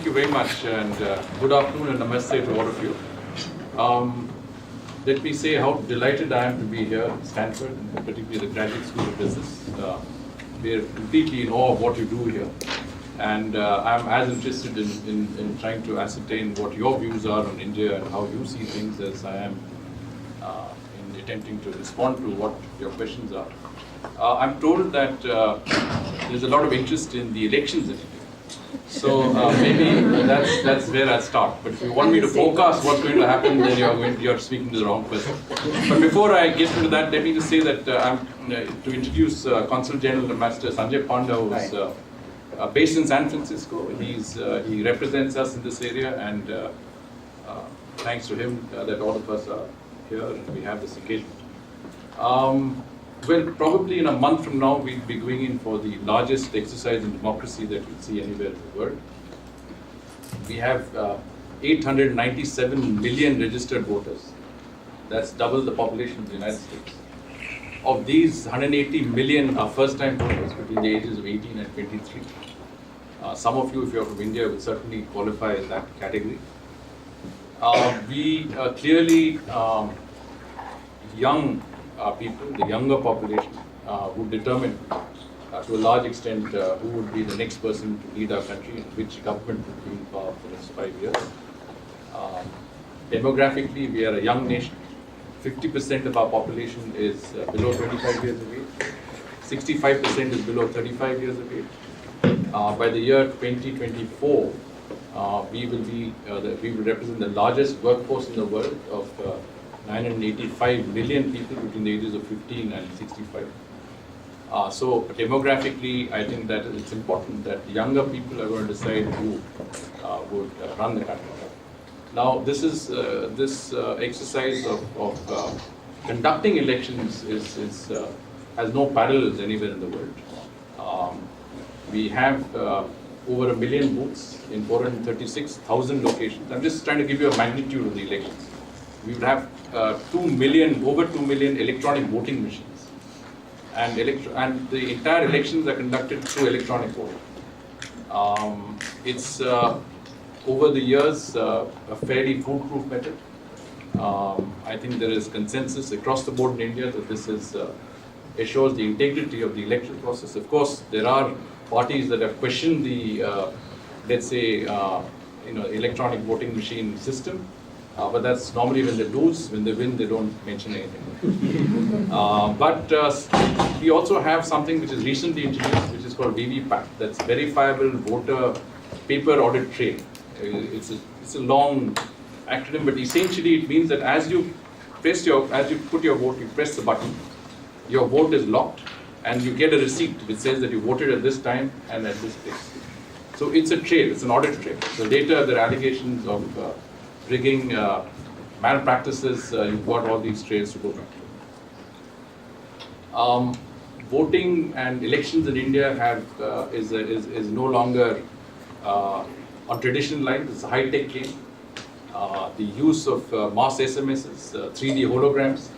Thank you very much, and good afternoon and namaste to all of you. Let me say how delighted I am to be here at Stanford, and particularly the Graduate School of Business. We are completely in awe of what you do here, and I'm as interested in trying to ascertain what your views are on India and how you see things as I am in attempting to respond to what your questions are. I'm told that there's a lot of interest in the elections in India. So maybe that's where I start. But if you want me to forecast what's going to happen, then you're speaking to the wrong person. But before I get into that, let me just say that I'm to introduce Consul General Ambassador Sanjay Panda, who's based in San Francisco. He represents us in this area, and thanks to him that all of us are here and we have this engagement. Well, probably in a month from now, we'll be going in for the largest exercise in democracy that you'll see anywhere in the world. We have 897 million registered voters. That's double the population of the United States. Of these, 180 million are first-time voters between the ages of 18 and 23. Some of you, if you're from India, will certainly qualify in that category. We clearly young people, the younger population, who determine to a large extent who would be the next person to lead our country and which government would be in power for the next 5 years. Demographically, we are a young nation. 50% of our population is below 25 years of age. 65% is below 35 years of age. By the year 2024, we will represent the largest workforce in the world of 985 million people between the ages of 15 and 65. So demographically, I think that it's important that younger people are going to decide who would run the country. Now, this is this exercise of conducting elections has no parallels anywhere in the world. We have over 1 million booths in 436,000 locations. I'm just trying to give you a magnitude of the elections. We would have over 2 million electronic voting machines, and the entire elections are conducted through electronic voting. It's over the years a fairly foolproof method. I think there is consensus across the board in India that this assures the integrity of the election process. Of course, there are parties that have questioned the let's say electronic voting machine system. But that's normally when they lose. When they win, they don't mention anything. But we also have something which is recently introduced, which is called VVPAT. That's Verifiable Voter Paper Audit Trail. It's a long acronym, but essentially it means that as you put your vote, you press the button, your vote is locked, and you get a receipt which says that you voted at this time and at this place. So it's a trail. It's an audit trail. So later there are allegations of rigging, malpractices, you've got all these trails to go back to. Voting and elections in India is no longer on traditional lines. It's a high-tech game. The use of mass SMSs, 3D holograms,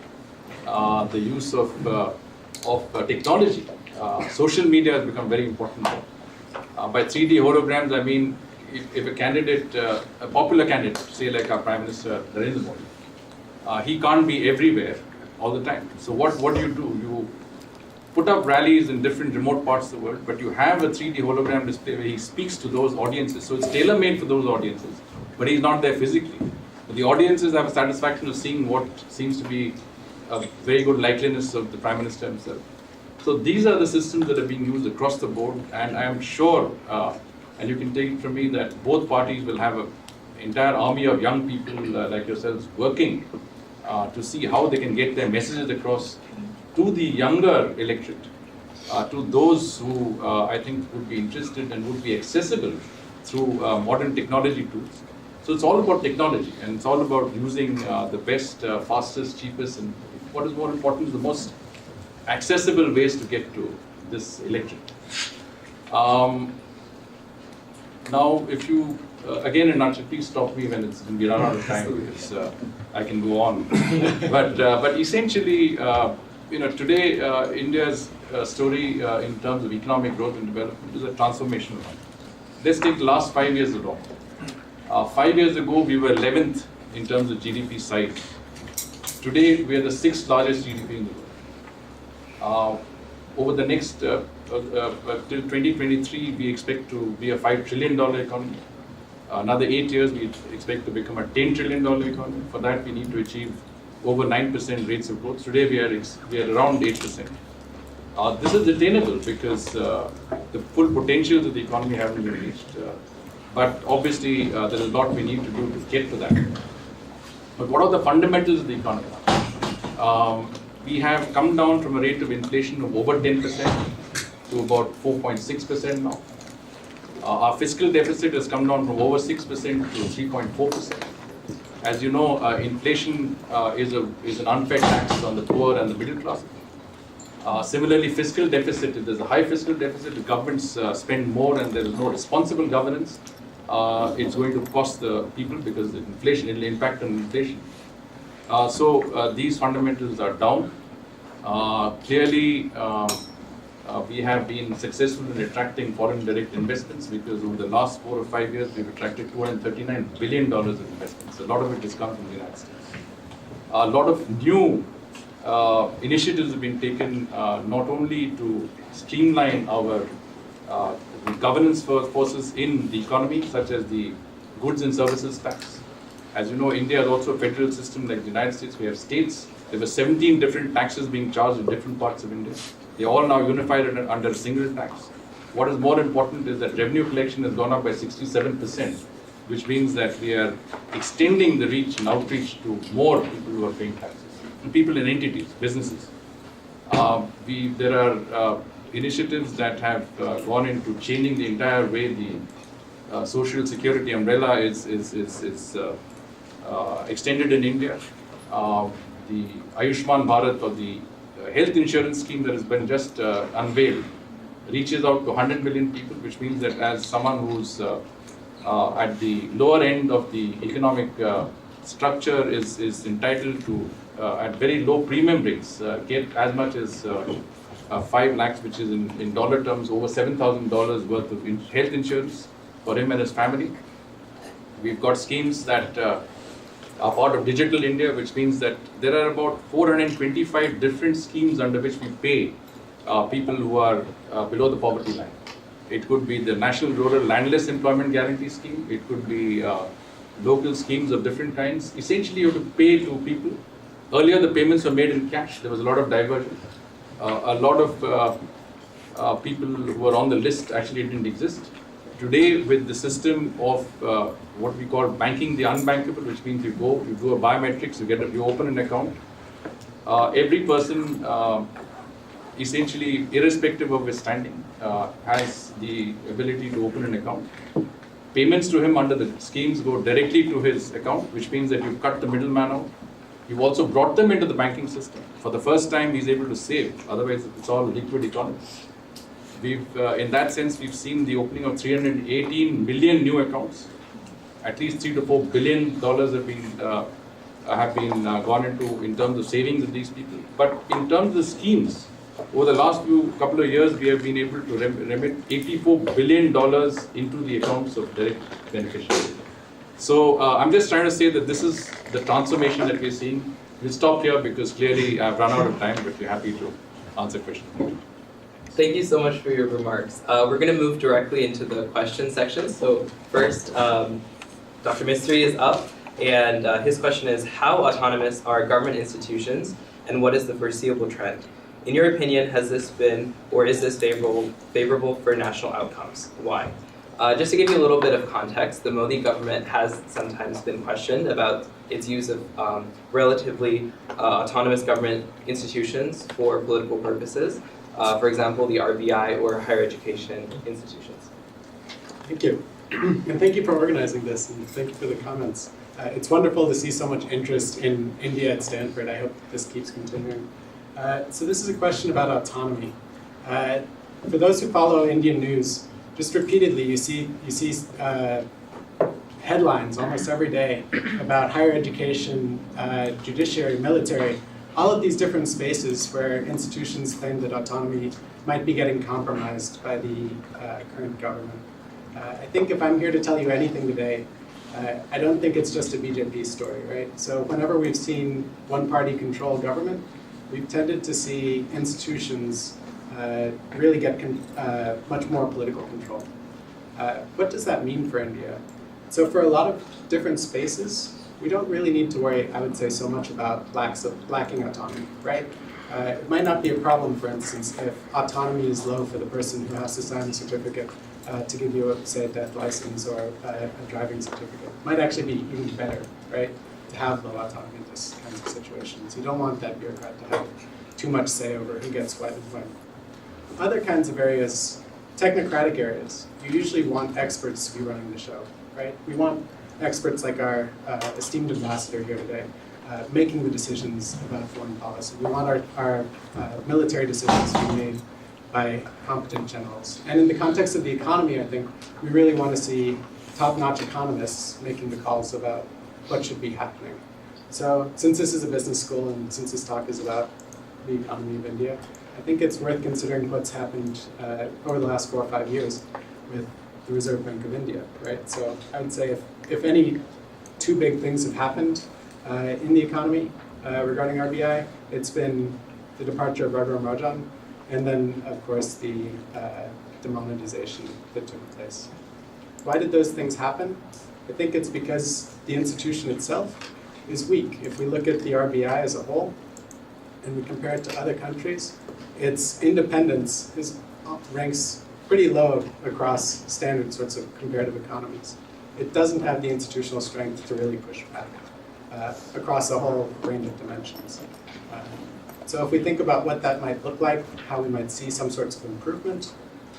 the use of technology. Social media has become very important. By 3D holograms, I mean if a candidate, a popular candidate, say like our Prime Minister Narendra Modi, he can't be everywhere all the time. So what do? You put up rallies in different remote parts of the world, but you have a 3D hologram display where he speaks to those audiences. So it's tailor-made for those audiences, but he's not there physically. But the audiences have a satisfaction of seeing what seems to be a very good likeliness of the Prime Minister himself. So these are the systems that are being used across the board, and I am sure and you can take it from me that both parties will have an entire army of young people like yourselves working to see how they can get their messages across to the younger electorate, to those who I think would be interested and would be accessible through modern technology tools. So it's all about technology, and it's all about using the best, fastest, cheapest, and what is more important, the most accessible ways to get to this electorate. Now, if you, again in nutshell, please stop me when we run out of time, because I can go on. But essentially, today India's story in terms of economic growth and development is a transformational one. let's take the last 5 years ago. 5 years ago, we were 11th in terms of GDP size. Today, we are the 6th largest GDP in the world. Over the next, till 2023, we expect to be a $5 trillion economy. Another 8 years, we expect to become a $10 trillion economy. For that, we need to achieve over 9% rates of growth. Today, we are around 8%. This is attainable because the full potentials of the economy haven't been reached. But obviously, there is a lot we need to do to get to that. But what are the fundamentals of the economy? We have come down from a rate of inflation of over 10% to about 4.6% now. Our fiscal deficit has come down from over 6% to 3.4%. As you know, inflation is an unfair tax on the poor and the middle class. Similarly, fiscal deficit, if there's a high fiscal deficit, the governments spend more and there is no responsible governance, it's going to cost the people because the inflation, it will impact on inflation. So these fundamentals are down. Clearly, we have been successful in attracting foreign direct investments because over the last 4 or 5 years, we've attracted $239 billion of investments. A lot of it has come from the United States. A lot of new initiatives have been taken not only to streamline our governance forces in the economy, such as the goods and services tax. As you know, India is also a federal system like the United States. We have states. There were 17 different taxes being charged in different parts of India. They are all now unified under a single tax. What is more important is that revenue collection has gone up by 67%, which means that we are extending the reach and outreach to more people who are paying taxes, and people and entities, businesses. There are initiatives that have gone into changing the entire way the social security umbrella is extended in India. The Ayushman Bharat, or the health insurance scheme that has been just unveiled, reaches out to 100 million people, which means that as someone who's at the lower end of the economic structure is entitled to, at very low premium rates, get as much as 5 lakhs, which is in dollar terms over $7,000 worth of health insurance for him and his family. We've got schemes that are part of Digital India, which means that there are about 425 different schemes under which we pay people who are below the poverty line. It could be the National Rural Landless Employment Guarantee Scheme. It could be local schemes of different kinds. Essentially, you have to pay to people. Earlier, the payments were made in cash. There was a lot of diversion. A lot of people who were on the list actually didn't exist. Today, with the system of what we call banking the unbankable, which means you do a biometrics, you open an account. Every person, essentially, irrespective of his standing, has the ability to open an account. Payments to him under the schemes go directly to his account, which means that you've cut the middleman out. You've also brought them into the banking system. For the first time, he's able to save. Otherwise, it's all liquid economy. In that sense, we've seen the opening of 318 million new accounts. At least $3 to $4 billion have been gone into in terms of savings of these people. But in terms of the schemes, over the last couple of years, we have been able to remit $84 billion into the accounts of direct beneficiaries. So I'm just trying to say that this is the transformation that we're seeing. We'll stop here because clearly I've run out of time, but we're happy to answer questions. Thank you so much for your remarks. We're going to move directly into the question section. So first, Dr. Mistry is up, and his question is, how autonomous are government institutions, and what is the foreseeable trend? In your opinion, has this been, or is this favorable for national outcomes? Why? Just to give you a little bit of context, the Modi government has sometimes been questioned about its use of relatively autonomous government institutions for political purposes. For example, the RBI or higher education institutions. Thank you. And thank you for organizing this, and thank you for the comments. It's wonderful to see so much interest in India at Stanford. I hope this keeps continuing. So this is a question about autonomy. For those who follow Indian news, just repeatedly you see headlines almost every day about higher education, judiciary, military, all of these different spaces where institutions claim that autonomy might be getting compromised by the current government. I think if I'm here to tell you anything today, I don't think it's just a BJP story, right? So whenever we've seen one-party control government, we've tended to see institutions really get much more political control. What does that mean for India? So for a lot of different spaces, we don't really need to worry, I would say, so much about lacking autonomy, right? It might not be a problem, for instance, if autonomy is low for the person who has to sign a certificate to give you, say, a death license or a driving certificate. It might actually be even better, right, to have low autonomy in this kinds of situations. You don't want that bureaucrat to have too much say over who gets what and when. Other kinds of areas, technocratic areas, you usually want experts to be running the show, right? We want experts like our esteemed ambassador here today making the decisions about foreign policy. We want our military decisions to be made by competent generals. And in the context of the economy, I think we really want to see top-notch economists making the calls about what should be happening. So since this is a business school and since this talk is about the economy of India, I think it's worth considering what's happened over the last 4 or 5 years with the Reserve Bank of India, right? So I would say if any two big things have happened in the economy regarding RBI, it's been the departure of Raghuram Rajan, and then, of course, the demonetization that took place. Why did those things happen? I think it's because the institution itself is weak. If we look at the RBI as a whole, and we compare it to other countries, its independence ranks pretty low across standard sorts of comparative economies. It doesn't have the institutional strength to really push back across a whole range of dimensions. So if we think about what that might look like, how we might see some sorts of improvement,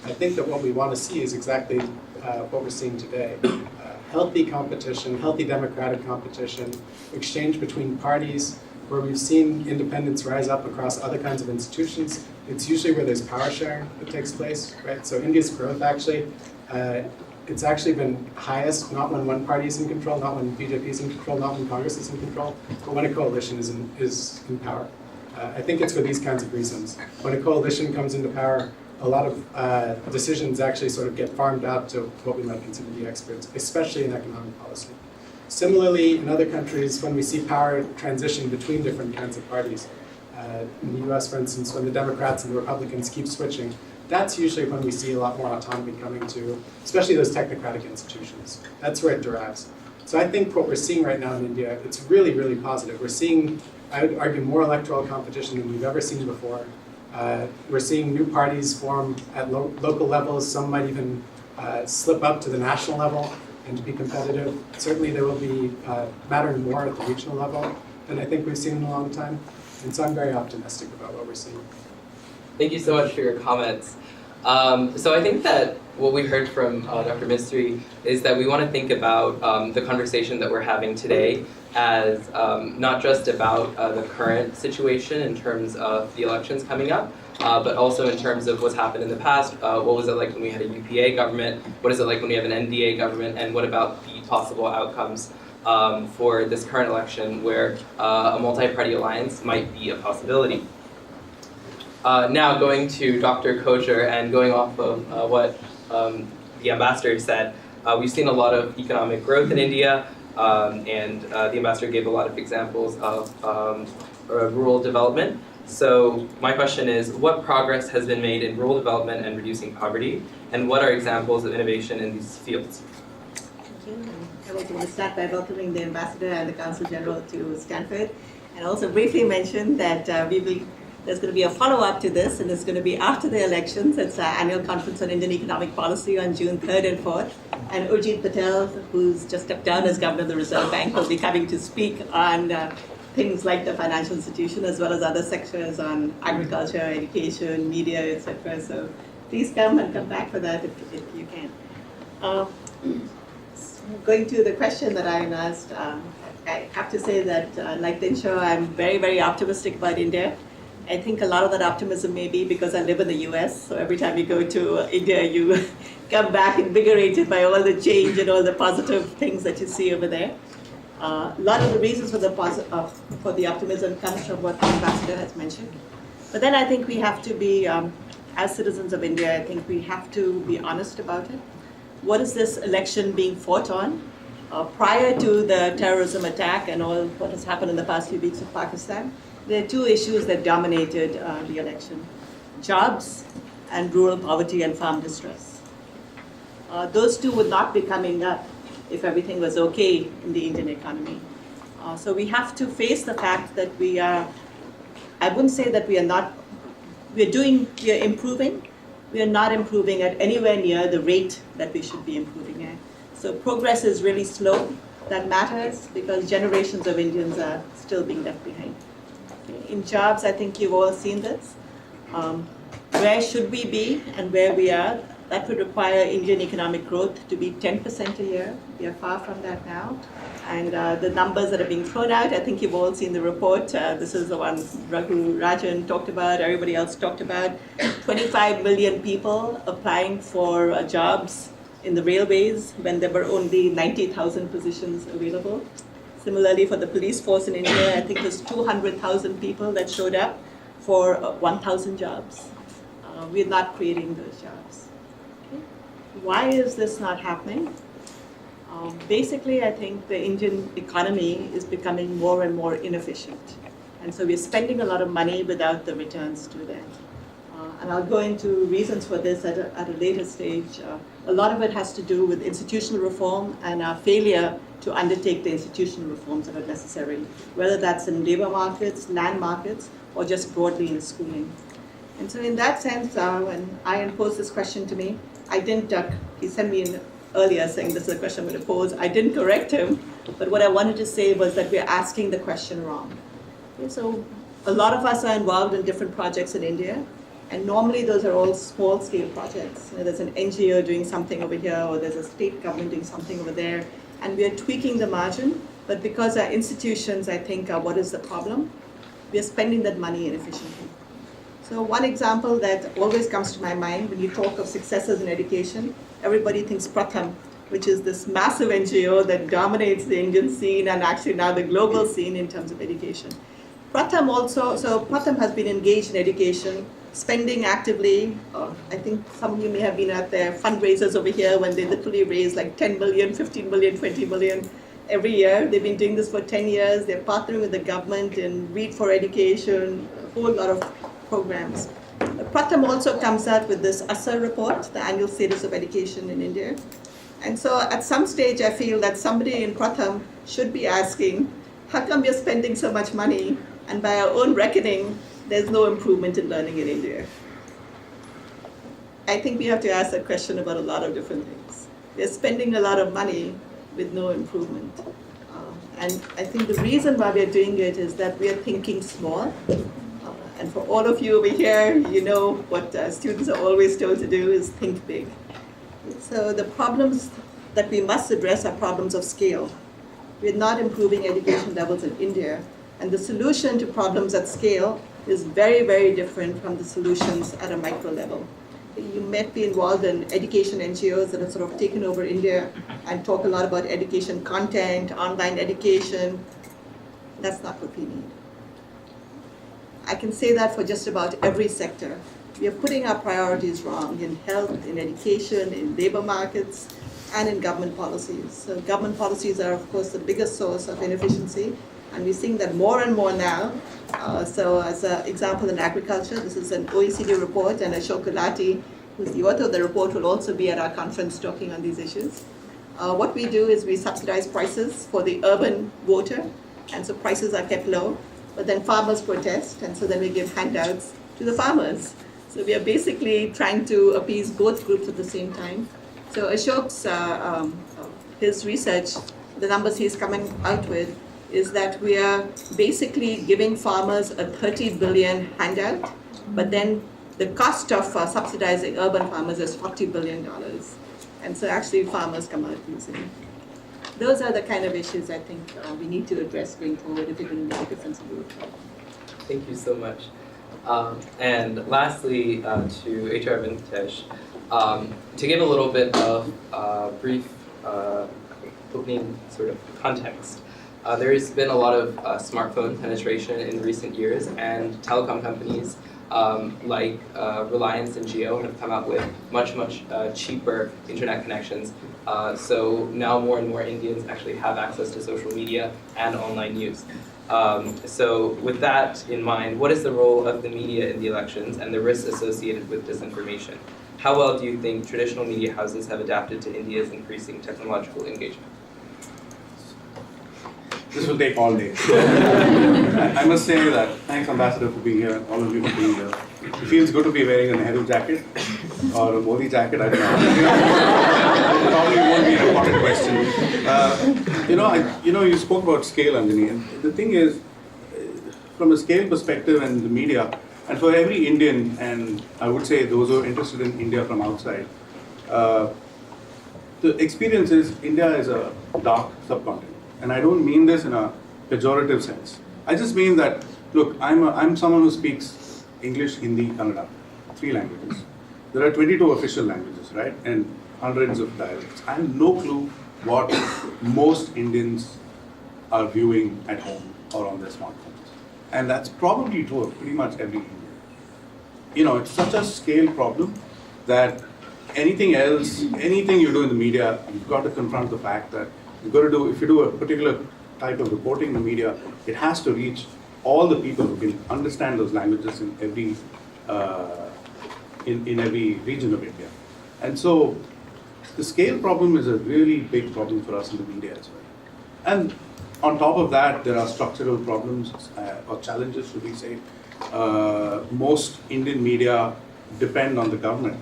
I think that what we want to see is exactly what we're seeing today. Healthy competition, healthy democratic competition, exchange between parties, where we've seen independence rise up across other kinds of institutions. It's usually where there's power sharing that takes place, right? So India's growth actually, it's actually been highest, not when one party is in control, not when BJP is in control, not when Congress is in control, but when a coalition is in power. I think it's for these kinds of reasons. When a coalition comes into power, a lot of decisions actually sort of get farmed out to what we might consider the experts, especially in economic policy. Similarly, in other countries, when we see power transition between different kinds of parties, in the US, for instance, when the Democrats and the Republicans keep switching, that's usually when we see a lot more autonomy coming to, especially those technocratic institutions. That's where it derives. So I think what we're seeing right now in India, it's really, really positive. We're seeing, I would argue, more electoral competition than we've ever seen before. We're seeing new parties form at local levels. Some might even slip up to the national level and to be competitive. Certainly there will be mattering more at the regional level than I think we've seen in a long time. And so I'm very optimistic about what we're seeing. Thank you so much for your comments. So I think that what we heard from Dr. Mistry is that we want to think about the conversation that we're having today as not just about the current situation in terms of the elections coming up, but also in terms of what's happened in the past. What was it like when we had a UPA government? What is it like when we have an NDA government? And what about the possible outcomes for this current election where a multi-party alliance might be a possibility? Now going to Dr. Kosher and going off of what the ambassador said, we've seen a lot of economic growth in India, and the ambassador gave a lot of examples of rural development. So my question is, what progress has been made in rural development and reducing poverty, and what are examples of innovation in these fields? Thank you. I want to start by welcoming the ambassador and the Consul General to Stanford, and also briefly mention that there's going to be a follow-up to this, and it's going to be after the elections. It's our annual conference on Indian economic policy on June 3rd and 4th. And Urjit Patel, who's just stepped down as governor of the Reserve Bank, will be coming to speak on things like the financial institution, as well as other sectors on agriculture, education, media, etc. So please come and come back for that if you can. Going to the question that I asked, I have to say that, like Dinshaw, I'm very, very optimistic about India. I think a lot of that optimism may be because I live in the US, so every time you go to India, you come back invigorated by all the change and all the positive things that you see over there. A lot of the reasons for the optimism comes from what the ambassador has mentioned. But then I think we have to be, as citizens of India, I think we have to be honest about it. what is this election being fought on? Prior to the terrorism attack and all what has happened in the past few weeks of Pakistan, there are two issues that dominated the election: jobs and rural poverty and farm distress. Those two would not be coming up if everything was okay in the Indian economy. So we have to face the fact that we are, I wouldn't say that we are improving. We are not improving at anywhere near the rate that we should be improving at. So progress is really slow. That matters because generations of Indians are still being left behind. Okay. In jobs, I think you've all seen this. Where should we be and where we are? That would require Indian economic growth to be 10% a year. We are far from that now. And the numbers that are being thrown out, I think you've all seen the report. This is the one Raghu Rajan talked about, everybody else talked about. 25 million people applying for jobs in the railways when there were only 90,000 positions available. Similarly, for the police force in India, I think there's 200,000 people that showed up for 1,000 jobs. We're not creating those jobs. Okay. Why is this not happening? Basically, I think the Indian economy is becoming more and more inefficient. And so we're spending a lot of money without the returns to that. And I'll go into reasons for this at a later stage. A lot of it has to do with institutional reform and our failure to undertake the institutional reforms that are necessary, whether that's in labor markets, land markets, or just broadly in schooling. And so in that sense, when Ian posed this question to me, I didn't, he sent me in earlier saying this is a question I'm going to pose. I didn't correct him, but what I wanted to say was that we're asking the question wrong. Okay, so a lot of us are involved in different projects in India, and normally those are all small-scale projects. You know, there's an NGO doing something over here, or there's a state government doing something over there, and we are tweaking the margin, but because our institutions, I think, are what is the problem? We are spending that money inefficiently. So one example that always comes to my mind when you talk of successes in education, everybody thinks Pratham, which is this massive NGO that dominates the Indian scene and actually now the global scene in terms of education. Pratham also, so Pratham has been engaged in education, spending actively. I think some of you may have been at their fundraisers over here when they literally raise like 10 million, 15 million, 20 million every year. They've been doing this for 10 years. They're partnering with the government in Read for Education, a whole lot of programs. Pratham also comes out with this ASER report, the annual status of education in India. And so at some stage, I feel that somebody in Pratham should be asking, how come we're spending so much money? And by our own reckoning, there's no improvement in learning in India. I think we have to ask that question about a lot of different things. We're spending a lot of money with no improvement. And I think the reason why we're doing it is that we are thinking small. And for all of you over here, you know what students are always told to do is think big. So the problems that we must address are problems of scale. We're not improving education levels in India. And the solution to problems at scale is very, very different from the solutions at a micro level. You might be involved in education NGOs that have sort of taken over India and talk a lot about education content, online education. That's not what we need. I can say that for just about every sector. We are putting our priorities wrong in health, in education, in labor markets, and in government policies. So government policies are, of course, the biggest source of inefficiency, and we're seeing that more and more now. So as an example in agriculture, this is an OECD report, and Ashok Gulati, who's the author of the report, will also be at our conference talking on these issues. What we do is we subsidize prices for the urban voter, and so prices are kept low. But then farmers protest, and so then we give handouts to the farmers. So we are basically trying to appease both groups at the same time. So Ashok's, his research, the numbers he's coming out with, is that we are basically giving farmers a 30 billion handout, but then the cost of subsidizing urban farmers is $40 billion. And so actually farmers come out losing. Those are the kind of issues I think we need to address going forward if we're going to make a difference in the world. Thank you so much. And lastly, to HR Venkatesh, to give a little bit of brief opening sort of context, there's been a lot of smartphone penetration in recent years, and telecom companies like Reliance and Jio have come out with much cheaper internet connections. So now more and more Indians actually have access to social media and online news. So with that in mind, what is the role of the media in the elections and the risks associated with disinformation? How well do you think traditional media houses have adapted to India's increasing technological engagement? This will take all day. I must say that thanks, Ambassador, for being here, and all of you for being here. It feels good to be wearing a Nehru jacket or a Modi jacket, I don't know. It probably won't be an important question. You spoke about scale, Anjani, and the thing is, from a scale perspective and the media, and for every Indian, and I would say those who are interested in India from outside, the experience is India is a dark subcontinent. And I don't mean this in a pejorative sense. I just mean that, look, I'm someone who speaks English, Hindi, Kannada, 3 languages. There are 22 official languages, right? And hundreds of dialects. I have no clue what most Indians are viewing at home or on their smartphones. And that's probably true of pretty much every Indian. It's such a scale problem that anything you do in the media, you've got to confront the fact that if you do a particular type of reporting in the media, it has to reach all the people who can understand those languages in every region of India. And so the scale problem is a really big problem for us in the media as well. And on top of that, there are structural problems or challenges, should we say. Most Indian media depend on the government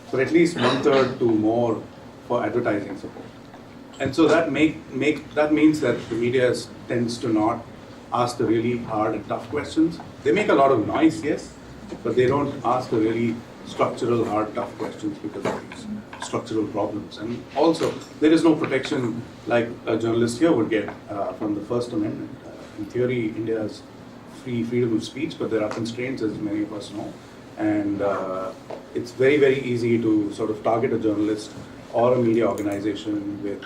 for at least 1/3 to more for advertising support. And so that means that the media tends to not ask the really hard and tough questions. They make a lot of noise, yes, but they don't ask the really structural, hard, tough questions because of these structural problems. And also, there is no protection like a journalist here would get from the First Amendment. In theory, India has freedom of speech, but there are constraints, as many of us know. And it's very, very easy to sort of target a journalist or a media organization with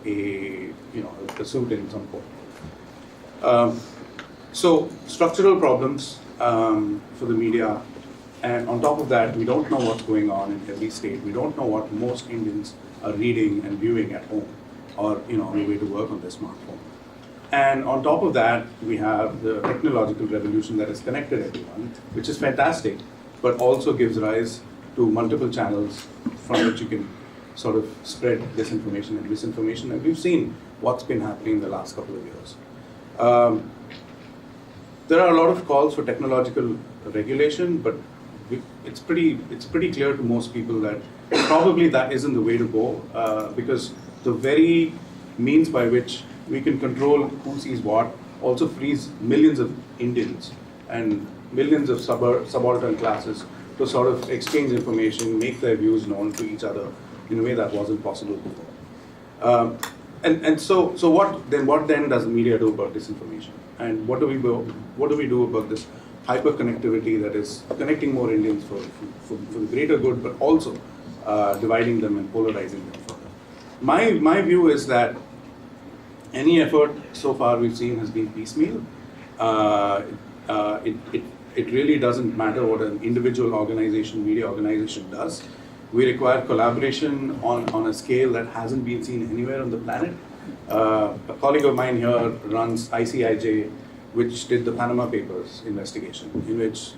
a suit in some court. So structural problems for the media, and on top of that, we don't know what's going on in every state. We don't know what most Indians are reading and viewing at home, or on the way to work on their smartphone. And on top of that, we have the technological revolution that has connected everyone, which is fantastic, but also gives rise to multiple channels from which you can sort of spread disinformation and misinformation. And we've seen what's been happening in the last couple of years. There are a lot of calls for technological regulation, but it's pretty clear to most people that probably that isn't the way to go, because the very means by which we can control who sees what also frees millions of Indians and millions of subaltern classes to sort of exchange information, make their views known to each other in a way that wasn't possible before. And so what then does the media do about disinformation? And what do we do about this hyper-connectivity that is connecting more Indians for the greater good, but also dividing them and polarizing them further? My view is that any effort so far we've seen has been piecemeal. It really doesn't matter what an individual organization, media organization does. We require collaboration on a scale that hasn't been seen anywhere on the planet. A colleague of mine here runs ICIJ, which did the Panama Papers investigation, in which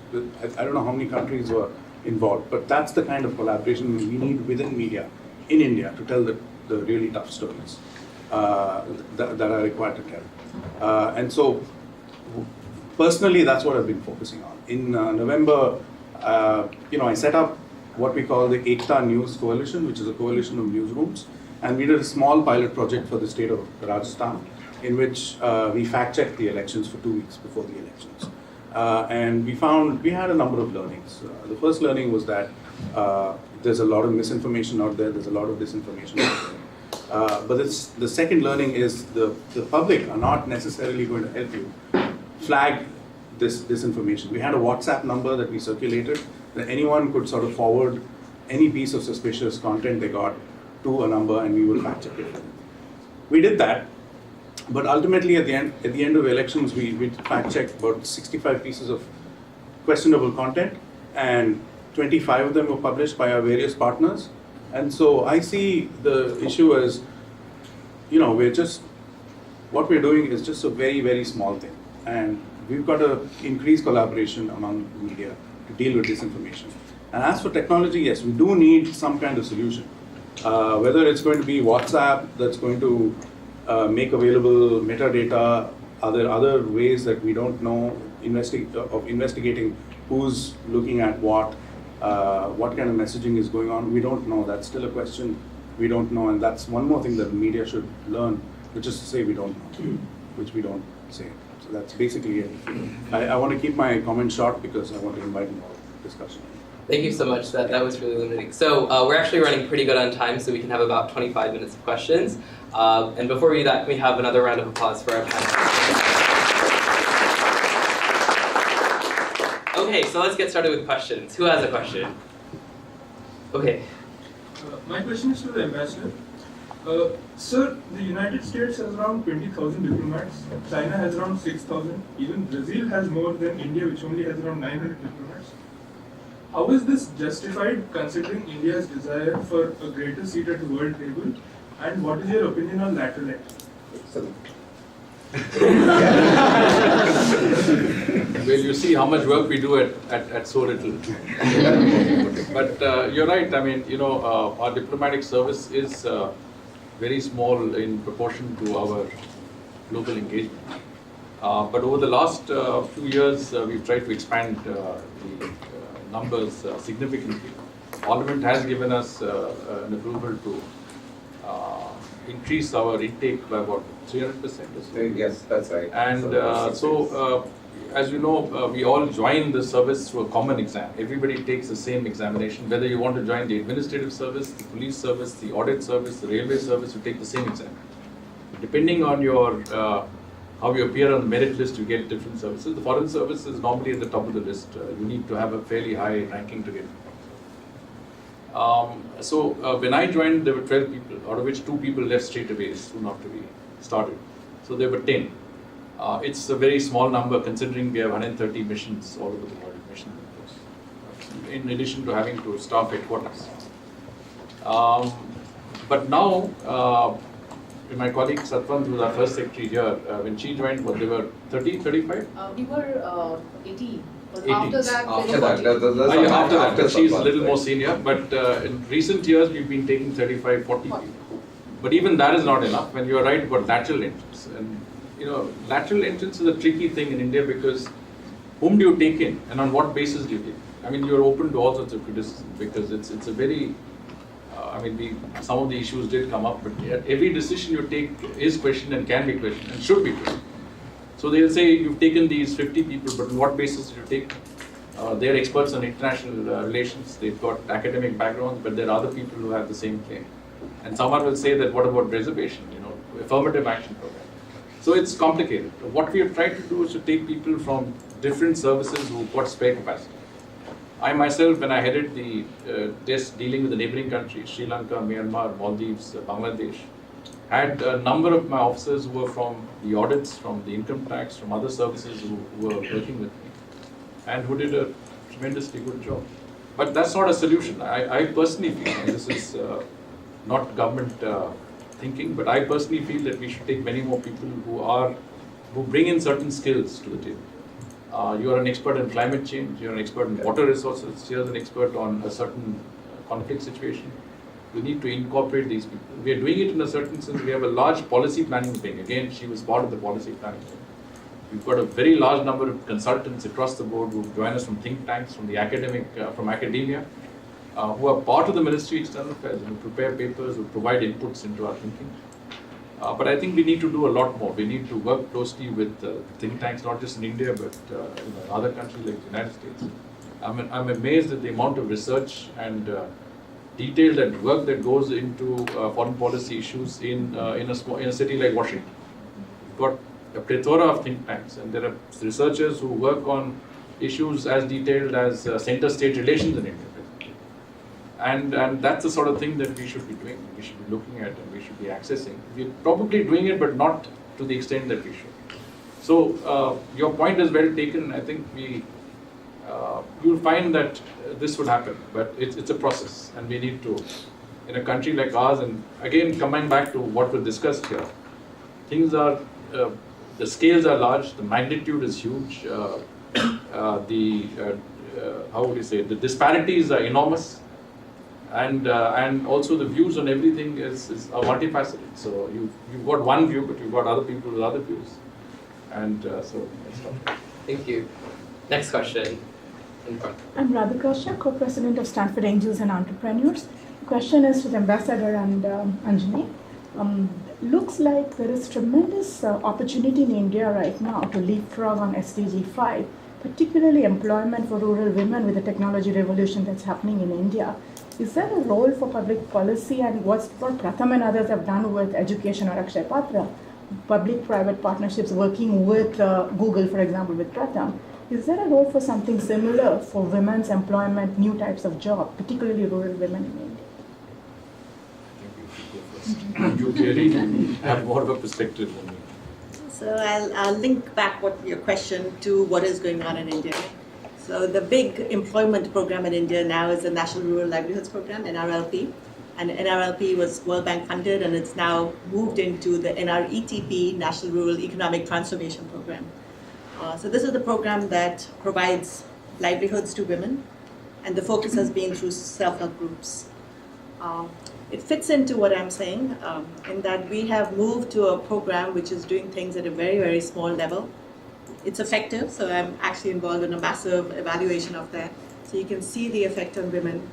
I don't know how many countries were involved, but that's the kind of collaboration we need within media in India to tell the really tough stories that are required to tell. And so, personally, that's what I've been focusing on. In November, I set up what we call the Ekta News Coalition, which is a coalition of newsrooms, and we did a small pilot project for the state of Rajasthan, in which we fact-checked the elections for 2 weeks before the elections. And we had a number of learnings. The first learning was that there's a lot of misinformation out there, there's a lot of disinformation out there. But the second learning is the public are not necessarily going to help you flag this disinformation. We had a WhatsApp number that we circulated that anyone could sort of forward any piece of suspicious content they got to a number, and we would fact check it. We did that, but ultimately at the end of elections, we fact checked about 65 pieces of questionable content, and 25 of them were published by our various partners. And so I see the issue as, what we're doing is just a very, very small thing. And we've got to increase collaboration among media to deal with this information. And as for technology, yes, we do need some kind of solution. Whether it's going to be WhatsApp that's going to make available metadata, are there other ways that we don't know of investigating who's looking at what kind of messaging is going on? We don't know. That's still a question we don't know, and that's one more thing that media should learn, which is to say we don't know, which we don't say. So that's basically it. I want to keep my comments short because I want to invite more discussion. Thank you so much. That was really limiting. So we're actually running pretty good on time, so we can have about 25 minutes of questions. And before we do that, can we have another round of applause for our panelists? Okay, so let's get started with questions. Who has a question? Okay. My question is to the ambassador. Sir, the United States has around 20,000 diplomats. China has around 6,000. Even Brazil has more than India, which only has around 900 diplomats. How is this justified considering India's desire for a greater seat at the world table? And what is your opinion on lateral action? Well, you see how much work we do at so little. But you're right. I mean, our diplomatic service is very small in proportion to our global engagement. But over the last few years, we've tried to expand the numbers significantly. Parliament has given us an approval to increase our intake by about 300% or so. Yes, that's right. And as you know, we all join the service through a common exam. Everybody takes the same examination. Whether you want to join the administrative service, the police service, the audit service, the railway service, you take the same exam. Depending on your how you appear on the merit list, you get different services. The foreign service is normally at the top of the list. You need to have a fairly high ranking to get it. When I joined, there were 12 people, out of which 2 people left straight away soon after we started. So there were 10. It's a very small number considering we have 130 missions all over the world, mission reports, in addition to having to staff headquarters. But now, my colleague Satwan, who was our first secretary here, when she joined, there were 30, 35? We were 18. But 18. after that, After that, she's a little more senior, but in recent years we've been taking 35, 40 people. But even that is not enough when you're right about lateral entrance. And lateral entrance is a tricky thing in India because whom do you take in and on what basis do you take? I mean, you're open to all sorts of criticism because it's a very, some of the issues did come up, but every decision you take is questioned and can be questioned and should be questioned. So they'll say you've taken these 50 people, but on what basis do you take? They're experts on international relations, they've got academic backgrounds, but there are other people who have the same claim. And someone will say that what about reservation, affirmative action program. So it's complicated. What we have tried to do is to take people from different services who've got spare capacity. I myself, when I headed the desk dealing with the neighboring countries, Sri Lanka, Myanmar, Maldives, Bangladesh, had a number of my officers who were from the audits, from the income tax, from other services who were working with me and who did a tremendously good job. But that's not a solution. I personally feel, and this is not government thinking, but I personally feel that we should take many more people who bring in certain skills to the table. You are an expert in climate change, you're an expert in water resources, you're an expert on a certain conflict situation. You need to incorporate these people. We are doing it in a certain sense. We have a large policy planning wing. Again, she was part of the policy planning wing. We've got a very large number of consultants across the board who join us from think tanks, from the from academia, who are part of the Ministry of External Affairs, who prepare papers, who provide inputs into our thinking. But I think we need to do a lot more. We need to work closely with think tanks, not just in India, but in other countries like the United States. I'm amazed at the amount of research and detailed work that goes into foreign policy issues in a city like Washington. We've got a plethora of think tanks, and there are researchers who work on issues as detailed as center-state relations in India. And that's the sort of thing that we should be doing, we should be looking at, and we should be accessing. We're probably doing it, but not to the extent that we should. So your point is well taken. I think you'll find that this would happen, but it's a process, and we need to, in a country like ours, and again coming back to what was discussed here, things are, the scales are large, the magnitude is huge, how would you say, the disparities are enormous, and also the views on everything is multifaceted. So you've got one view, but you've got other people with other views, and so that's all. Thank you. Next question. In front. I'm Radhika Shah, co-president of Stanford Angels and Entrepreneurs. The question is to the ambassador and Anjani. Looks like there is tremendous opportunity in India right now to leapfrog on SDG 5, particularly employment for rural women with the technology revolution that's happening in India. Is there a role for public policy, and what Pratham and others have done with education or Akshay Patra, public-private partnerships working with Google, for example, with Pratham? Is there a role for something similar for women's employment, new types of job, particularly rural women in India? You clearly have more of a perspective than me. So I'll link back your question to what is going on in India. So the big employment program in India now is the National Rural Livelihoods Program, NRLP. And NRLP was World Bank funded, and it's now moved into the NRETP, National Rural Economic Transformation Program. So this is the program that provides livelihoods to women, and the focus has been through self-help groups. It fits into what I'm saying, in that we have moved to a program which is doing things at a very, very small level. It's effective, so I'm actually involved in a massive evaluation of that. So you can see the effect on women,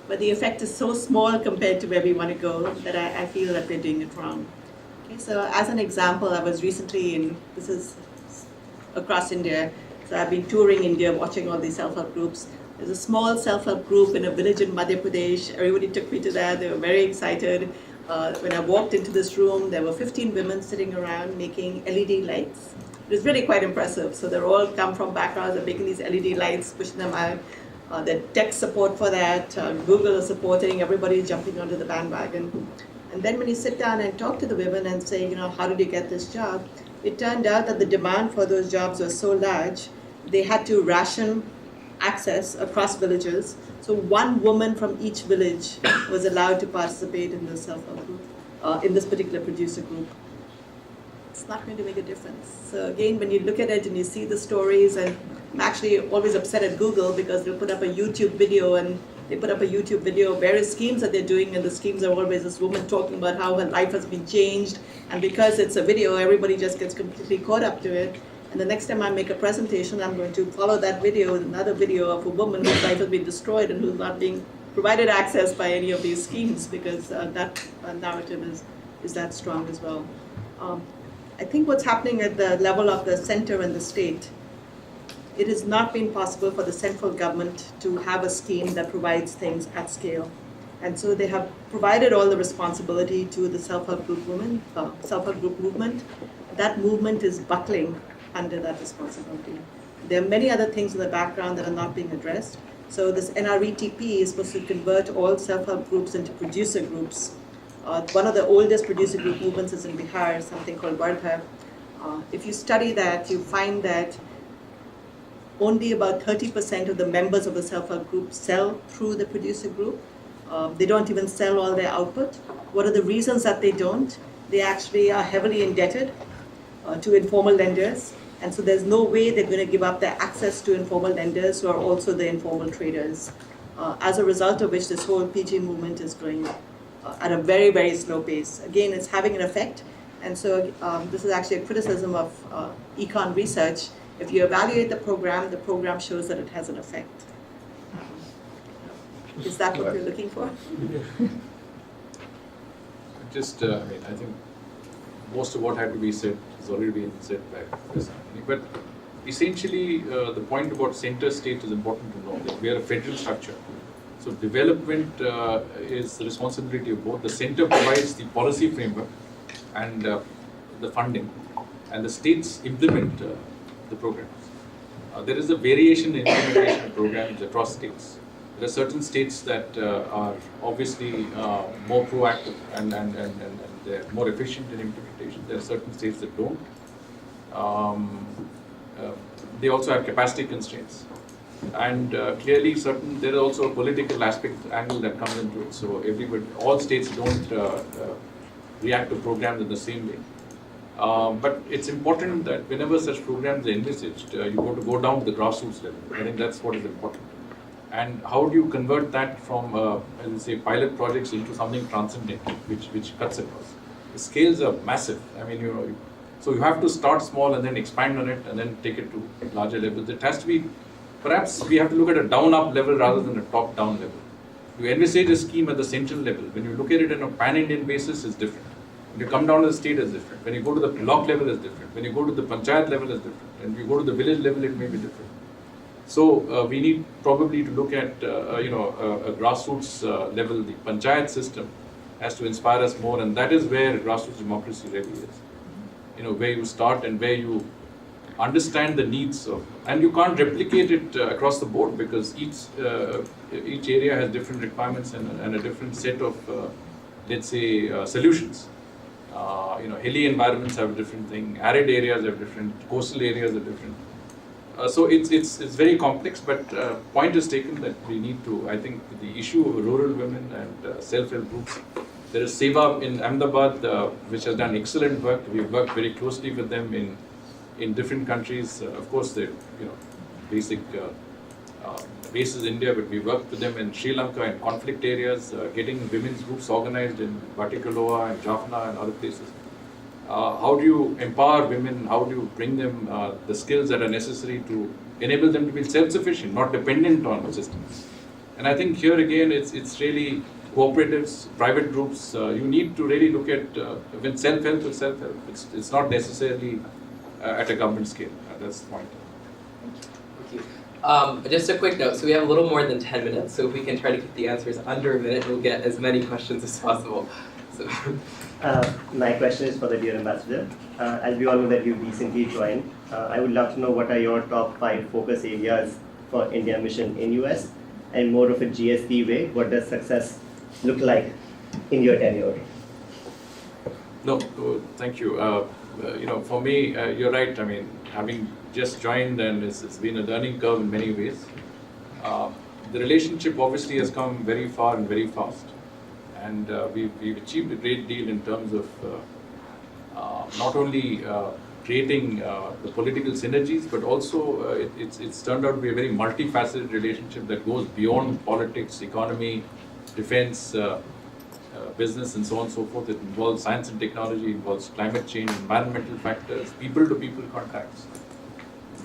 but the effect is so small compared to where we want to go that I feel that we're doing it wrong. Okay, so as an example, I was recently this is across India, so I've been touring India, watching all these self-help groups. There's a small self-help group in a village in Madhya Pradesh. Everybody took me to that. They were very excited. When I walked into this room, there were 15 women sitting around making LED lights. It was really quite impressive. So they're all come from backgrounds of making these LED lights, pushing them out. The tech support for that, Google is supporting, everybody is jumping onto the bandwagon. And then when you sit down and talk to the women and say, how did you get this job? It turned out that the demand for those jobs was so large, they had to ration access across villages. So one woman from each village was allowed to participate in the self-help group, in this particular producer group. It's not going to make a difference. So again, when you look at it and you see the stories, and I'm actually always upset at Google because they'll put up a YouTube video, and they put up a YouTube video of various schemes that they're doing, and the schemes are always this woman talking about how her life has been changed, and because it's a video, everybody just gets completely caught up to it. And the next time I make a presentation, I'm going to follow that video with another video of a woman whose life has been destroyed and who's not being provided access by any of these schemes, because that narrative is that strong as well. I think what's happening at the level of the center and the state, it has not been possible for the central government to have a scheme that provides things at scale. And so they have provided all the responsibility to the self-help group movement. That movement is buckling under that responsibility. There are many other things in the background that are not being addressed. So this NRETP is supposed to convert all self-help groups into producer groups. One of the oldest producer group movements is in Bihar, something called Vardha. If you study that, you find that only about 30% of the members of the self-help group sell through the producer group. They don't even sell all their output. What are the reasons that they don't? They actually are heavily indebted to informal lenders. And so there's no way they're going to give up their access to informal lenders who are also the informal traders. As a result of which this whole PG movement is going at a very, very slow pace. Again, it's having an effect. And so this is actually a criticism of econ research. If you evaluate the program shows that it has an effect. Is that what you're looking for? Just, I think most of what had to be said has already been said by Professor Anthony. But essentially, the point about center state is important to know that we are a federal structure. So development is the responsibility of both. The center provides the policy framework and the funding, and the states implement the programs. There is a variation in implementation of programs across states. There are certain states that are obviously more proactive and they're more efficient in implementation. There are certain states that don't. They also have capacity constraints. And clearly, there is also a political angle that comes into it. So all states don't react to programs in the same way. But it's important that whenever such programs are envisaged, you got to go down to the grassroots level. I think that's what is important. And how do you convert that from, as I say, pilot projects into something transcendental, which cuts across? The scales are massive. I mean, so you have to start small and then expand on it and then take it to larger levels. It has to be, perhaps we have to look at a down-up level rather than a top-down level. You envisage a scheme at the central level. When you look at it on a pan-Indian basis, it's different. When you come down to the state, it's different. When you go to the block level, it's different. When you go to the panchayat level, it's different. And if you go to the village level, it may be different. So we need probably to look at a grassroots level. The panchayat system has to inspire us more, and that is where grassroots democracy really is. Where you start and where you understand the needs of, and you can't replicate it across the board because each area has different requirements and a different set of, let's say, solutions. Hilly environments have a different thing, arid areas have different, coastal areas are different. So it's very complex, but point is taken that we need to, I think the issue of rural women and self-help groups, there is Seva in Ahmedabad, which has done excellent work. We've worked very closely with them in different countries. Of course, the basic base is India, but we worked with them in Sri Lanka in conflict areas, getting women's groups organized in Batikaloa and Jaffna and other places. How do you empower women? How do you bring them the skills that are necessary to enable them to be self-sufficient, not dependent on systems? And I think here again, it's really cooperatives, private groups. You need to really look at when self-help is self-help. It's not necessarily at a government scale. That's the point. Thank you. Just a quick note. So we have a little more than 10 minutes. So if we can try to keep the answers under a minute, we'll get as many questions as possible. So. My question is for the dear ambassador. As we all know that you've recently joined, I would love to know what are your top 5 focus areas for India mission in US, and more of a GSB way, what does success look like in your tenure? No, thank you. For me, you're right. I mean, having just joined and it's been a learning curve in many ways. The relationship obviously has come very far and very fast. And we've achieved a great deal in terms of not only creating the political synergies, but also it's turned out to be a very multifaceted relationship that goes beyond politics, economy, defense, business, and so on and so forth. It involves science and technology, involves climate change, environmental factors, people-to-people contacts.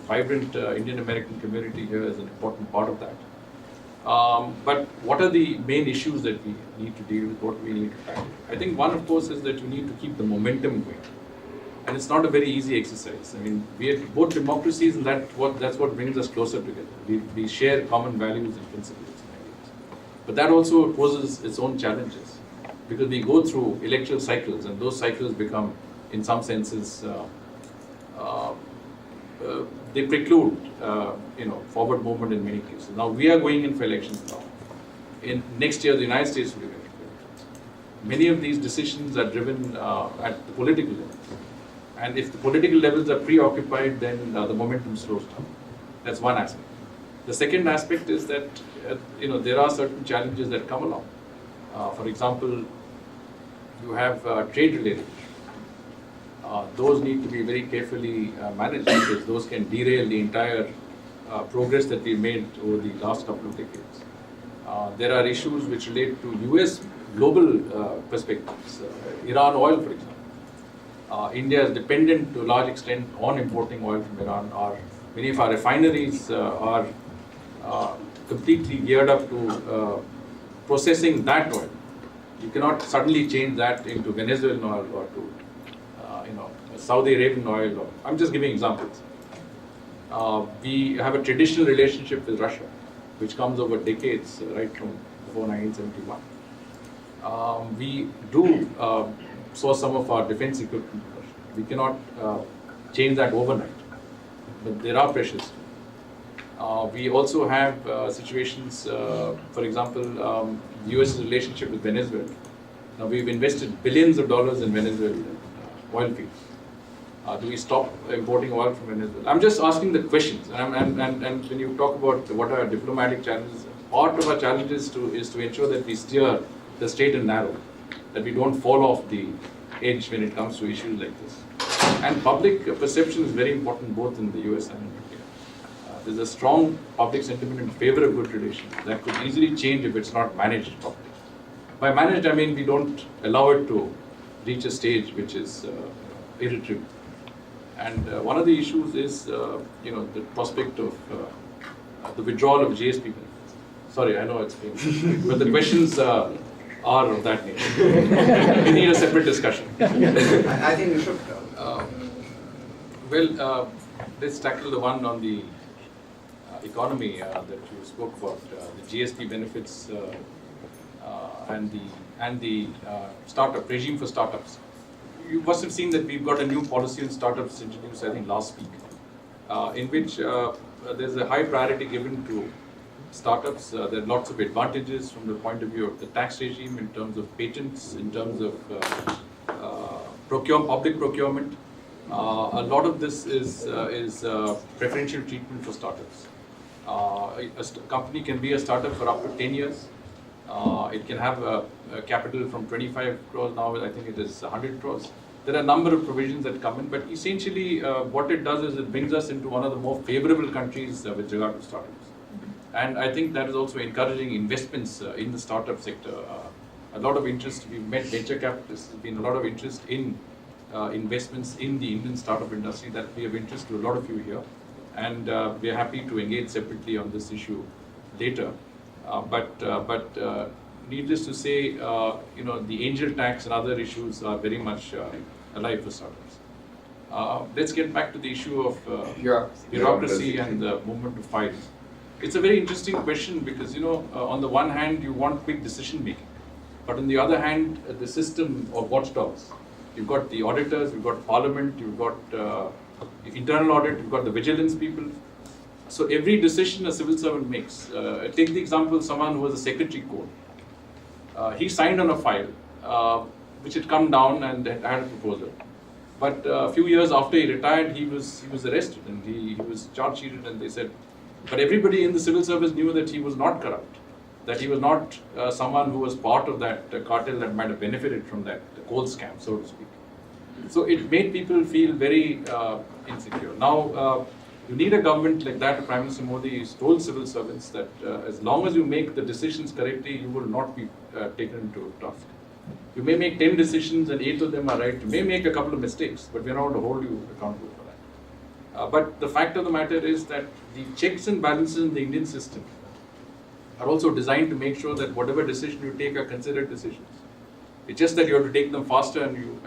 Vibrant Indian American community here is an important part of that. But what are the main issues that we need to deal with, what we need to tackle? I think one, of course, is that you need to keep the momentum going. And it's not a very easy exercise. I mean, we are both democracies, and that's what brings us closer together. We share common values and principles and ideas. But that also poses its own challenges, because we go through electoral cycles, and those cycles become, in some senses, they preclude forward movement in many cases. Now we are going in for elections now. In next year, the United States will be going for elections. Many of these decisions are driven at the political level, and if the political levels are preoccupied, then the momentum slows down. That's one aspect. The second aspect is that there are certain challenges that come along. For example, you have trade-related issues. Those need to be very carefully managed, because those can derail the entire progress that we've made over the last couple of decades. There are issues which relate to US global perspectives. Iran oil, for example. India is dependent to a large extent on importing oil from Iran. Many of our refineries are completely geared up to processing that oil. You cannot suddenly change that into Venezuelan oil or to Saudi Arabian oil. I'm just giving examples. We have a traditional relationship with Russia, which comes over decades, right from before 1971. We do source some of our defense equipment from Russia. We cannot change that overnight, but there are pressures. We also have situations, for example, the US's relationship with Venezuela. Now we've invested billions of dollars in Venezuelan oil fields. Do we stop importing oil from Venezuela? I'm just asking the questions. And when you talk about what are diplomatic challenges, part of our challenge is to ensure that we steer the straight and narrow, that we don't fall off the edge when it comes to issues like this. And public perception is very important both in the US and in India. There's a strong public sentiment in favor of good relations that could easily change if it's not managed properly. By managed, I mean we don't allow it to reach a stage which is irretrievable. And one of the issues is, the prospect of the withdrawal of GSB benefits. Sorry, I know it's been, but the questions are of that nature. We need a separate discussion. I think we should. Let's tackle the one on the economy that you spoke about, the GSB benefits and the startup regime for startups. You must have seen that we've got a new policy on startups introduced, I think, last week, in which there's a high priority given to startups. There are lots of advantages from the point of view of the tax regime, in terms of patents, in terms of public procurement. A lot of this is preferential treatment for startups. A company can be a startup for up to 10 years. It can have a capital from 25 crores, now I think it is 100 crores. There are a number of provisions that come in, but essentially what it does is it brings us into one of the more favorable countries with regard to startups. And I think that is also encouraging investments in the startup sector. A lot of interest, we've met venture capitalists, there's been a lot of interest in investments in the Indian startup industry that we have interest to a lot of you here. And we are happy to engage separately on this issue later. But needless to say, the angel tax and other issues are very much alive for startups. Let's get back to the issue of bureaucracy and the movement of files. It's a very interesting question because, on the one hand, you want quick decision making, but on the other hand, the system of watchdogs. You've got the auditors, you've got parliament, you've got internal audit, you've got the vigilance people. So every decision a civil servant makes, take the example of someone who was a secretary code. He signed on a file, which had come down and had a proposal. But a few years after he retired, he was arrested and he was charge sheeted, and they said, but everybody in the civil service knew that he was not corrupt, that he was not someone who was part of that cartel that might have benefited from that coal scam, so to speak. So it made people feel very insecure. Now, you need a government like that. Prime Minister Modi has told civil servants that as long as you make the decisions correctly, you will not be taken into task. You may make 10 decisions and 8 of them are right. You may make a couple of mistakes, but we are not going to hold you accountable for that. But the fact of the matter is that the checks and balances in the Indian system are also designed to make sure that whatever decision you take are considered decisions. It's just that you have to take them faster, and you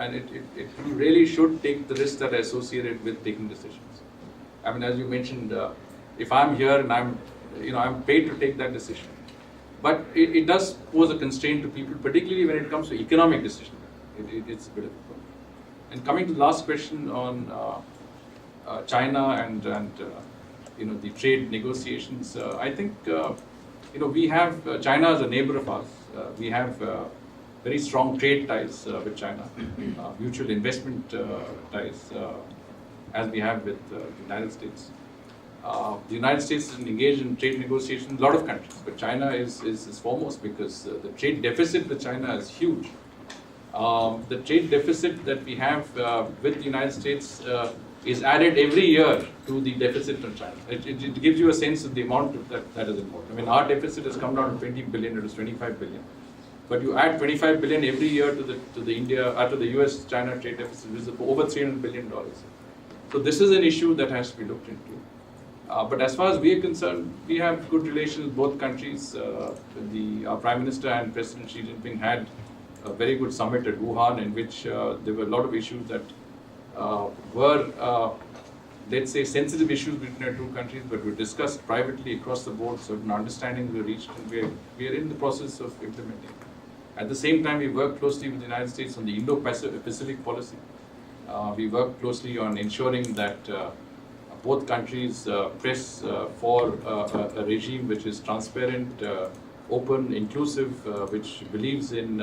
really should take the risks that are associated with taking decisions. I mean, as you mentioned, if I'm here and I'm paid to take that decision, but it does pose a constraint to people, particularly when it comes to economic decision. It's a bit of a problem. And coming to the last question on China and the trade negotiations, I think we have China as a neighbor of ours. We have very strong trade ties with China, mutual investment ties, as we have with the United States. The United States is engaged in trade negotiations with a lot of countries, but China is foremost because the trade deficit with China is huge. The trade deficit that we have with the United States is added every year to the deficit from China. It gives you a sense of the amount of that is important. I mean, our deficit has come down to 20 billion, it was 25 billion. But you add 25 billion every year to the US-China trade deficit, which is over $300 billion. So this is an issue that has to be looked into. But as far as we are concerned, we have good relations with both countries. Our Prime Minister and President Xi Jinping had a very good summit at Wuhan, in which there were a lot of issues that were, let's say, sensitive issues between our two countries, but were discussed privately across the board. Certain understandings were reached, and we are in the process of implementing. At the same time, we work closely with the United States on the Indo-Pacific policy. We work closely on ensuring that both countries press for a regime which is transparent, open, inclusive, which believes in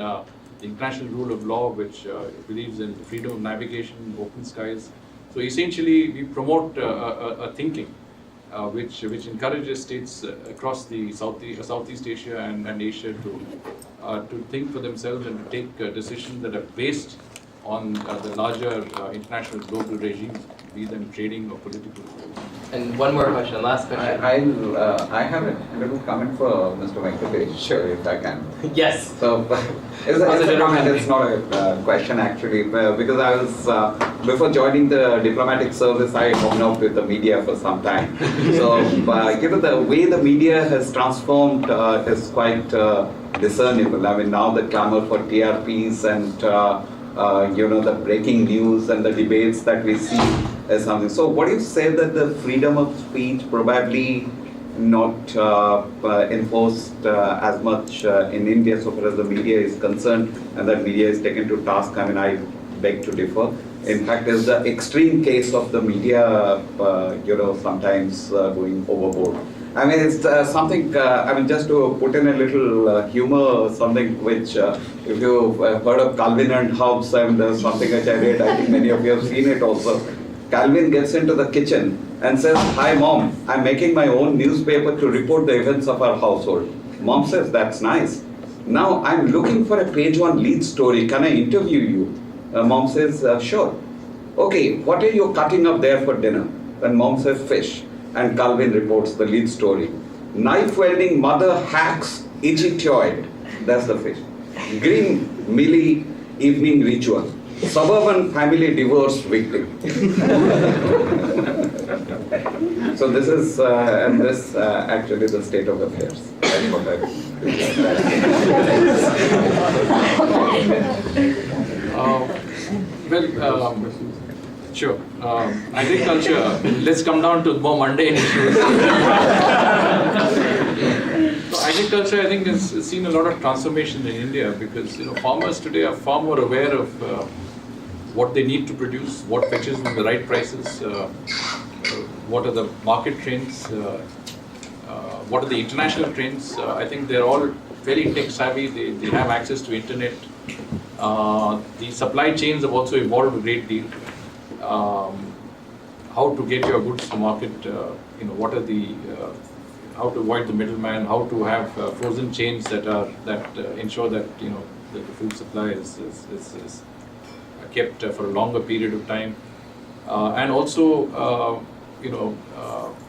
international rule of law, which believes in freedom of navigation, open skies, So essentially, we promote a thinking which encourages states across the Southeast Asia and Asia to think for themselves and to take decisions that are based on the larger international global regimes, be them trading or political. And one more question, last question. I have a little comment for Mr. Venkatesh, Sure. if I can. Yes. So, it's a comment, it's not a question actually, because I was, before joining the diplomatic service, I hung out with the media for some time. So, the way the media has transformed is quite discernible. I mean, now the clamor for TRPs and, the breaking news and the debates that we see is something. So, what do you say that the freedom of speech probably not enforced as much in India so far as the media is concerned, and that media is taken to task? I mean, I beg to differ. In fact, is the extreme case of the media, sometimes going overboard. I mean, it's something, just to put in a little humor, something which, if you've heard of Calvin and Hobbes, and something which I read, I think many of you have seen it also. Calvin gets into the kitchen and says, "Hi Mom, I'm making my own newspaper to report the events of our household." Mom says, "That's nice. Now I'm looking for a page one lead story. Can I interview you?" Mom says, "Sure." "Okay, what are you cutting up there for dinner?" And Mom says, "Fish." And Calvin reports the lead story. "Knife welding mother hacks Egyptoid." That's the fish. "Green Millie evening ritual. Suburban family divorce victim." So this is, actually the state of affairs. That's what I Sure. Agriculture, let's come down to more mundane issues. So agriculture, I think, has seen a lot of transformation in India because farmers today are far more aware of what they need to produce, what fetches them the right prices, what are the market trends, what are the international trends. I think they're all very tech savvy. They have access to internet. The supply chains have also evolved a great deal. How to get your goods to market, what are the, how to avoid the middleman, how to have frozen chains that ensure that that the food supply is kept for a longer period of time, and also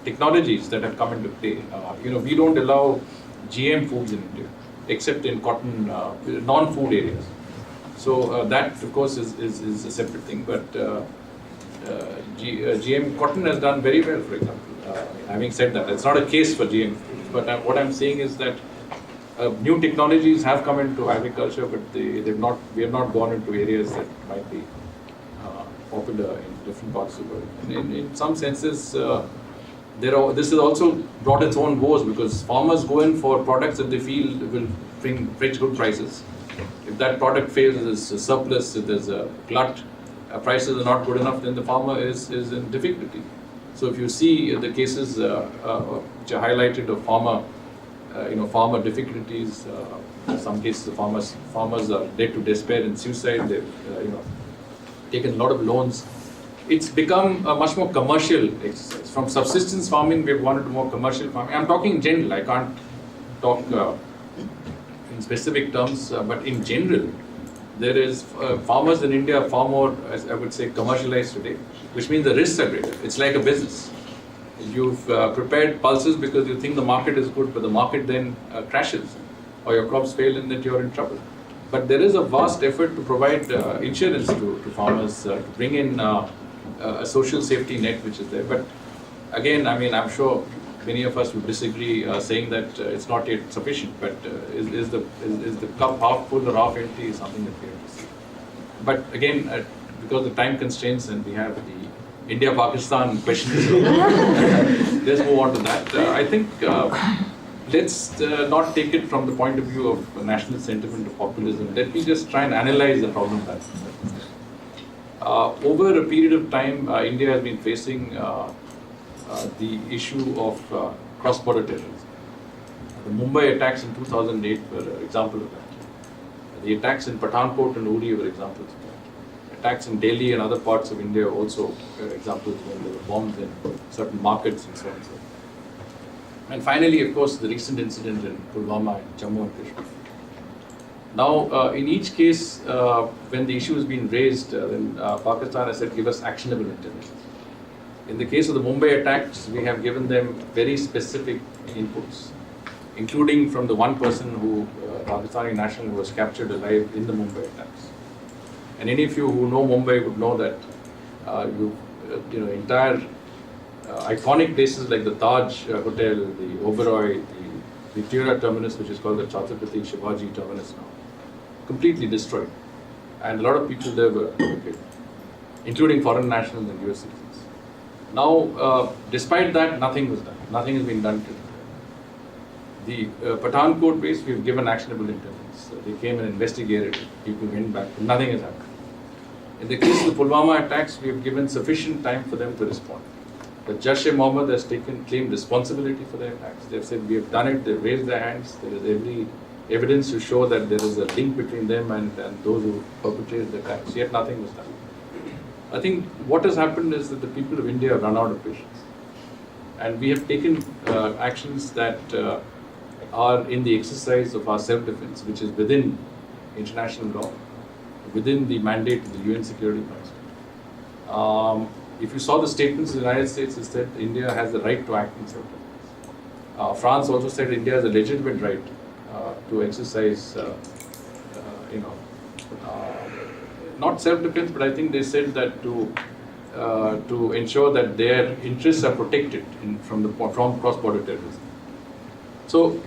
technologies that have come into play. We don't allow GM foods in India except in cotton non-food areas. So that of course is a separate thing, but GM cotton has done very well, for example. Having said that, it's not a case for GM foods, but what I'm saying is that new technologies have come into agriculture, but we have not gone into areas that might be popular in different parts of the world. And in some senses, this has also brought its own woes because farmers go in for products that they feel will fetch good prices. If that product fails, there's a surplus, if there's a glut, prices are not good enough, then the farmer is in difficulty. So if you see the cases which are highlighted of farmer difficulties, in some cases farmers are led to despair and suicide. They've taken a lot of loans. It's become a much more commercial exercise. From subsistence farming, we've gone into more commercial farming. I'm talking in general. I can't talk in specific terms, but in general, there is farmers in India are far more, as I would say, commercialized today, which means the risks are greater. It's like a business. You've prepared pulses because you think the market is good, but the market then crashes, or your crops fail, and that you're in trouble. But there is a vast effort to provide insurance to farmers, to bring in a social safety net which is there. But again, I mean, I'm sure many of us would disagree, saying that it's not yet sufficient. But is the cup half full or half empty is something that we have to see. But again, because of time constraints and we have the India-Pakistan questions, let's move on to that. I think let's not take it from the point of view of national sentiment or populism. Let me just try and analyze the problem that. Over a period of time, India has been facing the issue of cross-border terrorism. The Mumbai attacks in 2008 were an example of that. The attacks in Pathankot and Uri were examples of that. attacks in Delhi and other parts of India also examples when there were bombs in certain markets and so on and so forth. And finally, of course, the recent incident in Pulwama in Jammu and Kashmir. Now, in each case, when the issue has been raised, then Pakistan has said, give us actionable intelligence. In the case of the Mumbai attacks, we have given them very specific inputs, including from the one person who, Pakistani national, who was captured alive in the Mumbai attacks. And any of you who know Mumbai would know that entire iconic places like the Taj Hotel, the Oberoi, the Victoria terminus, which is called the Chhatrapati Shivaji terminus now, completely destroyed. And a lot of people there were evacuated, including foreign nationals and US citizens. Now, despite that, nothing was done. Nothing has been done to the Pathankot base. We've given actionable intelligence. They came and investigated. People went back. Nothing has happened. In the case of the Pulwama attacks, we have given sufficient time for them to respond. The Jaish-e-Mohammed has claimed responsibility for the attacks. They have said, we have done it. They've raised their hands. There is every evidence to show that there is a link between them and those who perpetrated the attacks. Yet nothing was done. I think what has happened is that the people of India have run out of patience. And we have taken actions that are in the exercise of our self-defense, which is within international law, within the mandate of the UN Security Council. If you saw the statements of the United States, it said India has the right to act in self-defense. France also said India has a legitimate right to exercise, not self-defense, but I think they said that to ensure that their interests are protected from cross-border terrorism. So,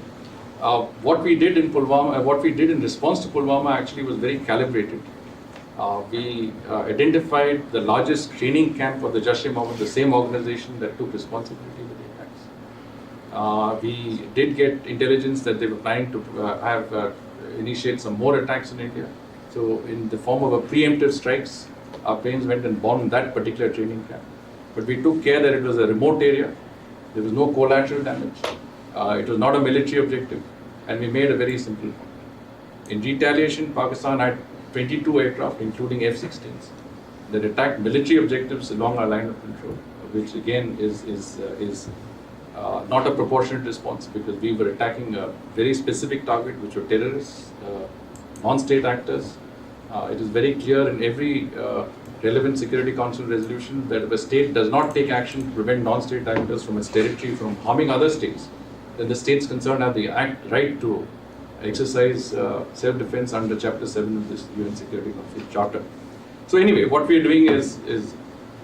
what we did in Pulwama, what we did in response to Pulwama actually was very calibrated. We identified the largest training camp for the Jaish-e-Mohammed, the same organization that took responsibility for the attacks. We did get intelligence that they were planning to initiate some more attacks in India. So in the form of a preemptive strikes, our planes went and bombed that particular training camp. But we took care that it was a remote area, there was no collateral damage, it was not a military objective, and we made a very simple point. In retaliation, Pakistan had 22 aircraft, including F-16s, that attacked military objectives along our line of control, which again is not a proportionate response, because we were attacking a very specific target, which were terrorists, non-state actors. It is very clear in every relevant Security Council resolution that if a state does not take action to prevent non-state actors from its territory from harming other states, then the states concerned have the right to exercise self-defense under Chapter 7 of this UN Security Council Charter. So anyway, what we are doing is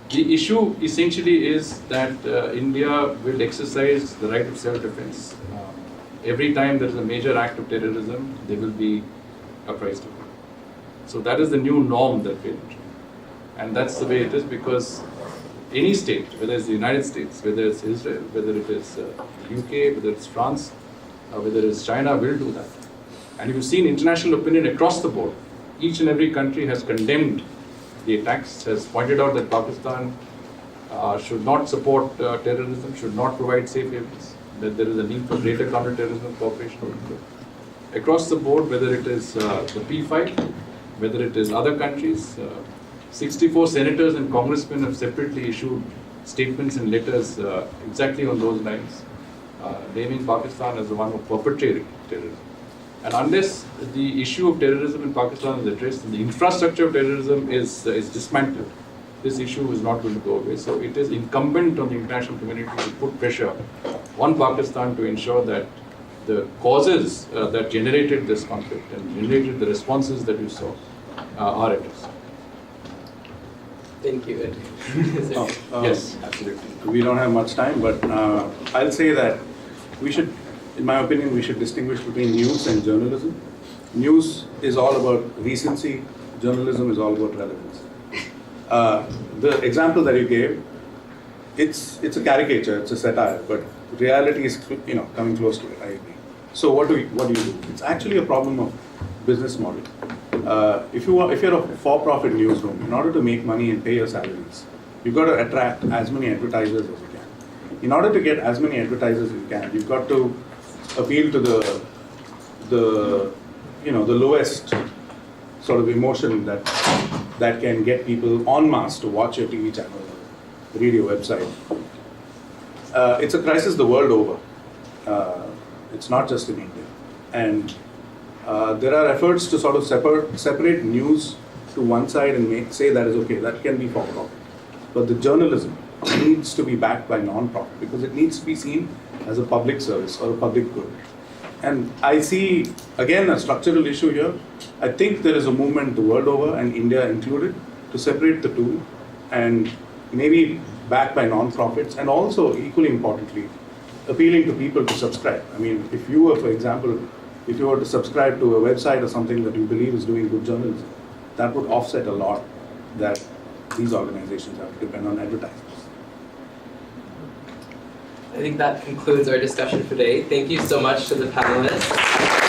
the issue essentially is that India will exercise the right of self-defense. Every time there is a major act of terrorism, they will be apprised of it. So that is the new norm that we are entering. And that's the way it is, because any state, whether it's the United States, whether it's Israel, whether it is the UK, whether it's France, whether it's China, will do that. And if you've seen international opinion across the board, each and every country has condemned the attacks, has pointed out that Pakistan should not support terrorism, should not provide safe havens, that there is a need for greater counter-terrorism cooperation with India. Across the board, whether it is the P5, whether it is other countries, 64 senators and congressmen have separately issued statements and letters exactly on those lines, naming Pakistan as the one who perpetrated terrorism. And unless the issue of terrorism in Pakistan is addressed and the infrastructure of terrorism is dismantled, this issue is not going to go away. So it is incumbent on the international community to put pressure on Pakistan to ensure that the causes that generated this conflict and generated the responses that you saw are addressed. Thank you. Yes, absolutely. We don't have much time, but I'll say that we should, in my opinion, we should distinguish between news and journalism. News is all about recency, journalism is all about relevance. The example that you gave, it's a caricature, it's a satire, but reality is coming close to it, I agree. So what do you do? It's actually a problem of business model. If you're a for-profit newsroom, in order to make money and pay your salaries, you've got to attract as many advertisers as you can. In order to get as many advertisers as you can, you've got to appeal to the lowest sort of emotion that can get people en masse to watch your TV channel, or read your website. It's a crisis the world over. It's not just in India. And there are efforts to sort of separate news to one side and say that is okay, that can be for profit. But the journalism needs to be backed by non-profit because it needs to be seen as a public service or a public good. And I see, again, a structural issue here. I think there is a movement the world over, and India included, to separate the two and maybe backed by non-profits, and also, equally importantly, appealing to people to subscribe. I mean, if you were, for example, if you were to subscribe to a website or something that you believe is doing good journalism, that would offset a lot that these organizations have to depend on advertisers. I think that concludes our discussion for today. Thank you so much to the panelists.